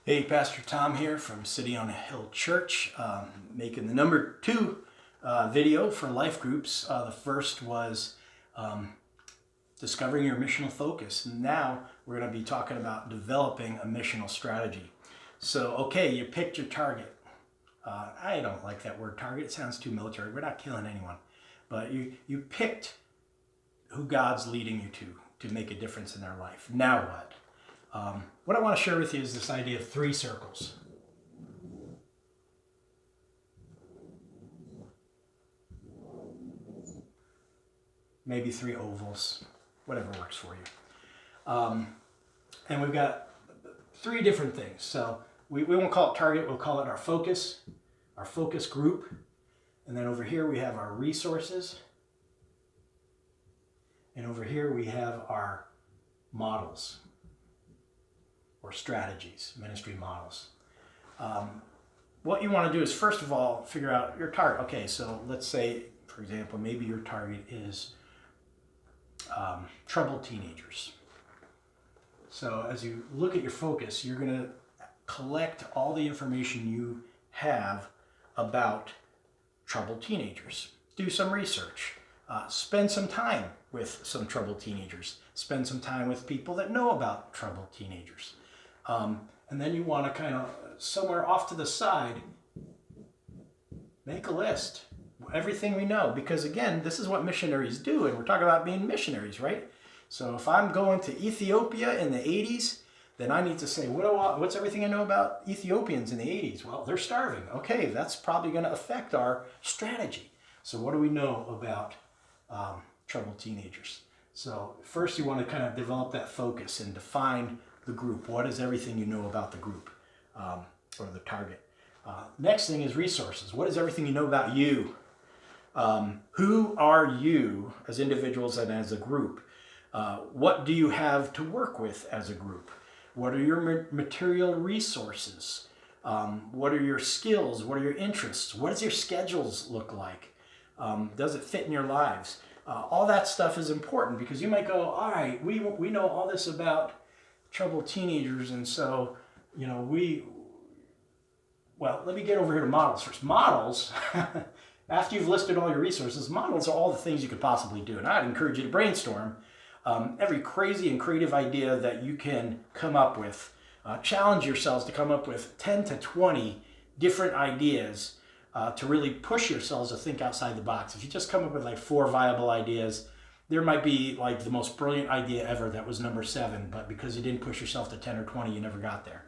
Hey, Pastor Tom here from City on a Hill Church, making the number 2 video for life groups. The first was discovering your missional focus. Now we're going to be talking about developing a missional strategy. So, okay, you picked your target. I don't like that word target. It sounds too military. We're not killing anyone. But you picked who God's leading you to make a difference in their life. Now what? What I want to share with you is this idea of 3 circles. Maybe 3 ovals, whatever works for you. And we've got 3 different things. So we won't call it target, we'll call it our focus group. And then over here we have our resources. And over here we have our models or strategies, ministry models. What you want to do is, first of all, figure out your target. Okay, so let's say, for example, maybe your target is troubled teenagers. So as you look at your focus, you're going to collect all the information you have about troubled teenagers. Do some research. Spend some time with some troubled teenagers. Spend some time with people that know about troubled teenagers. And then you want to kind of, somewhere off to the side, make a list. Everything we know. Because again, this is what missionaries do. And we're talking about being missionaries, right? So if I'm going to Ethiopia in the 80s, then I need to say, what's everything I know about Ethiopians in the 80s? Well, they're starving. Okay, that's probably going to affect our strategy. So what do we know about troubled teenagers? So first you want to kind of develop that focus and define the group. What is everything you know about the group or the target? Next thing is resources. What is everything you know about you? Who are you as individuals and as a group? What do you have to work with as a group? What are your material resources? What are your skills? What are your interests? What does your schedules look like? Does it fit in your lives? All that stuff is important because you might go, all right, we know all this about troubled teenagers, and so, you know, well, let me get over here to models first. Models, after you've listed all your resources, models are all the things you could possibly do, and I'd encourage you to brainstorm every crazy and creative idea that you can come up with. Challenge yourselves to come up with 10 to 20 different ideas to really push yourselves to think outside the box. If you just come up with like 4 viable ideas, there might be like the most brilliant idea ever that was number 7, but because you didn't push yourself to 10 or 20, you never got there.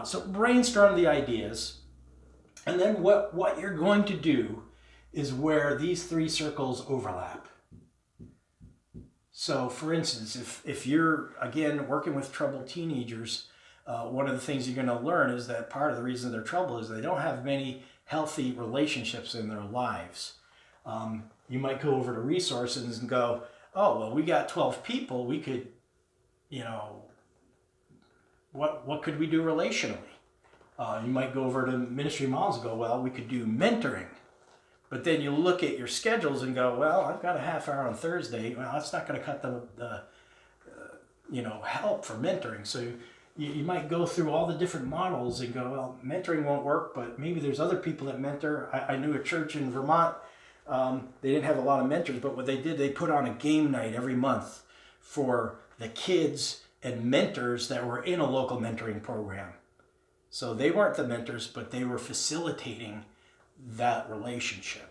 So brainstorm the ideas, and then what you're going to do is where these 3 circles overlap. So for instance, if you're, again, working with troubled teenagers, one of the things you're going to learn is that part of the reason they're troubled is they don't have many healthy relationships in their lives. You might go over to resources and go, oh, well, we got 12 people. We could, you know, what could we do relationally? You might go over to ministry models and go, well, we could do mentoring. But then you look at your schedules and go, well, I've got a half hour on Thursday. Well, that's not going to cut the help for mentoring. So you might go through all the different models and go, well, mentoring won't work, but maybe there's other people that mentor. I knew a church in Vermont. They didn't have a lot of mentors, but what they did, they put on a game night every month for the kids and mentors that were in a local mentoring program. So they weren't the mentors, but they were facilitating that relationship.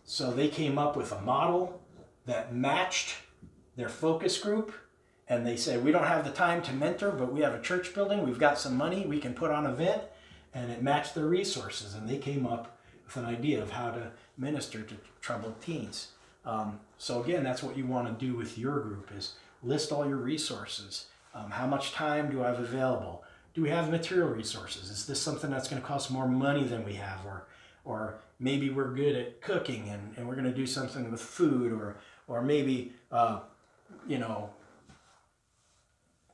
So they came up with a model that matched their focus group, and they said, we don't have the time to mentor, but we have a church building, we've got some money, we can put on an event, and it matched their resources, and they came up with an idea of how to minister to troubled teens. So again, that's what you want to do with your group, is list all your resources. How much time do I have available? Do we have material resources? Is this something that's going to cost more money than we have? Or maybe we're good at cooking and we're going to do something with food, or maybe,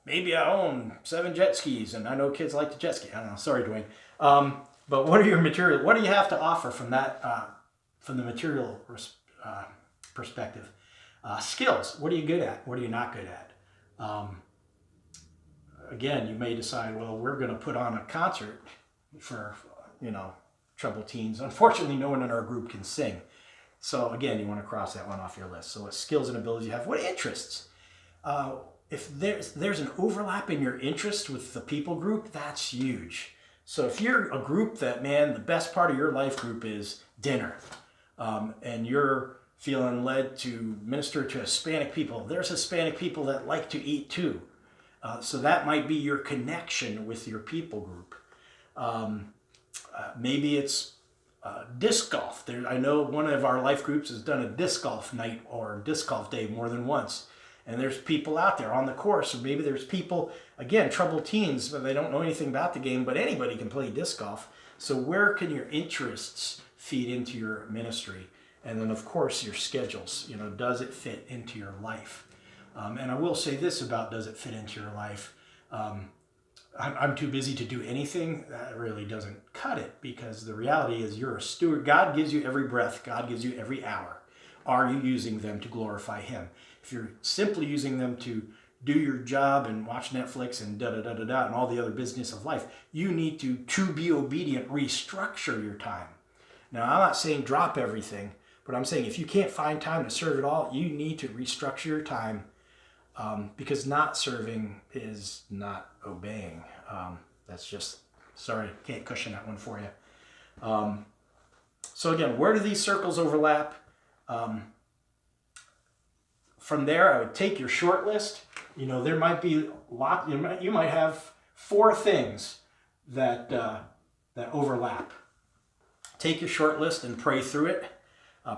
maybe I own 7 jet skis and I know kids like to jet ski. I don't know. Sorry, Dwayne. But what are your material? What do you have to offer from that, from the material perspective? Skills. What are you good at? What are you not good at? again, you may decide, well, we're going to put on a concert for, troubled teens. Unfortunately, no one in our group can sing. So again, you want to cross that one off your list. So what skills and abilities you have, what interests? If there's an overlap in your interest with the people group, that's huge. So if you're a group that, man, the best part of your life group is dinner, and you're feeling led to minister to Hispanic people, there's Hispanic people that like to eat too. So that might be your connection with your people group. Maybe it's disc golf. I know one of our life groups has done a disc golf night or disc golf day more than once. And there's people out there on the course, or maybe there's people, again, troubled teens, but they don't know anything about the game, but anybody can play disc golf. So where can your interests feed into your ministry? And then, of course, your schedules. Does it fit into your life? And I will say this about does it fit into your life? I'm too busy to do anything. That really doesn't cut it, because the reality is you're a steward. God gives you every breath. God gives you every hour. Are you using them to glorify Him? If you're simply using them to do your job and watch Netflix and da-da-da-da-da and all the other business of life, you need to be obedient, restructure your time. Now, I'm not saying drop everything, but I'm saying if you can't find time to serve it all, you need to restructure your time, because not serving is not obeying. That's just, sorry, can't cushion that one for you. So again, where do these circles overlap? From there, I would take your short list. There might be a lot. You might have 4 things that overlap. Take your short list and pray through it.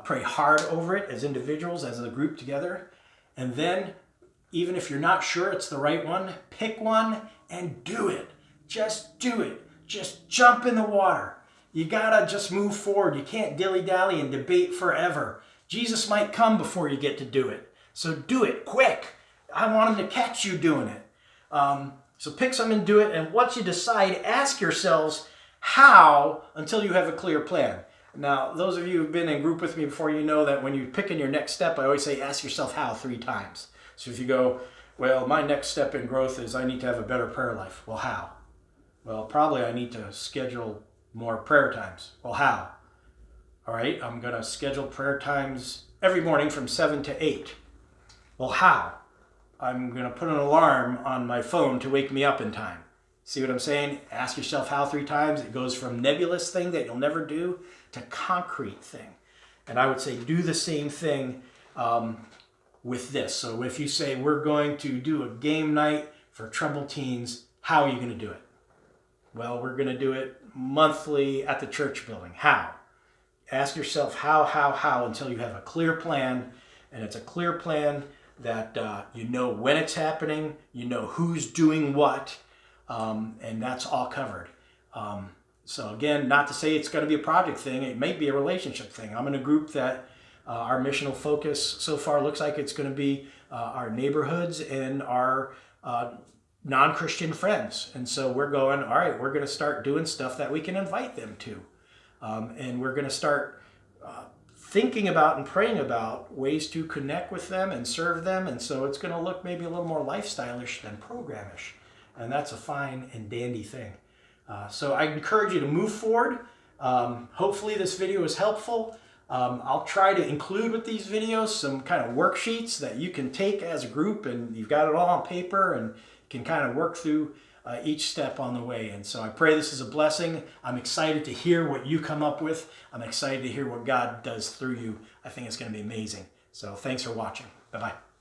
Pray hard over it as individuals, as a group together. And then, even if you're not sure it's the right one, pick one and do it. Just do it. Just jump in the water. You gotta just move forward. You can't dilly-dally and debate forever. Jesus might come before you get to do it. So do it quick. I want Him to catch you doing it. So pick something and do it. And once you decide, ask yourselves how until you have a clear plan. Now, those of you who've been in group with me before, you know that when you're picking your next step, I always say ask yourself how 3 times. So if you go, well, my next step in growth is I need to have a better prayer life. Well, how? Well, probably I need to schedule more prayer times. Well, how? All right, I'm going to schedule prayer times every morning from 7 to 8. Well, how? I'm going to put an alarm on my phone to wake me up in time. See what I'm saying? Ask yourself how 3 times. It goes from nebulous thing that you'll never do to concrete thing. And I would say do the same thing with this. So if you say we're going to do a game night for troubled teens, how are you going to do it? Well, we're going to do it monthly at the church building. How? Ask yourself how until you have a clear plan. And it's a clear plan that you know when it's happening, you know who's doing what, and that's all covered. So again, not to say it's going to be a project thing. It may be a relationship thing. I'm in a group that our missional focus so far looks like it's going to be our neighborhoods and our non-Christian friends. And so we're going, all right, we're going to start doing stuff that we can invite them to. And we're going to start thinking about and praying about ways to connect with them and serve them. And so it's going to look maybe a little more lifestyle-ish than programish. And that's a fine and dandy thing. So I encourage you to move forward. Hopefully this video is helpful. I'll try to include with these videos some kind of worksheets that you can take as a group, and you've got it all on paper and can kind of work through each step on the way. And so I pray this is a blessing. I'm excited to hear what you come up with. I'm excited to hear what God does through you. I think it's going to be amazing. So thanks for watching. Bye-bye.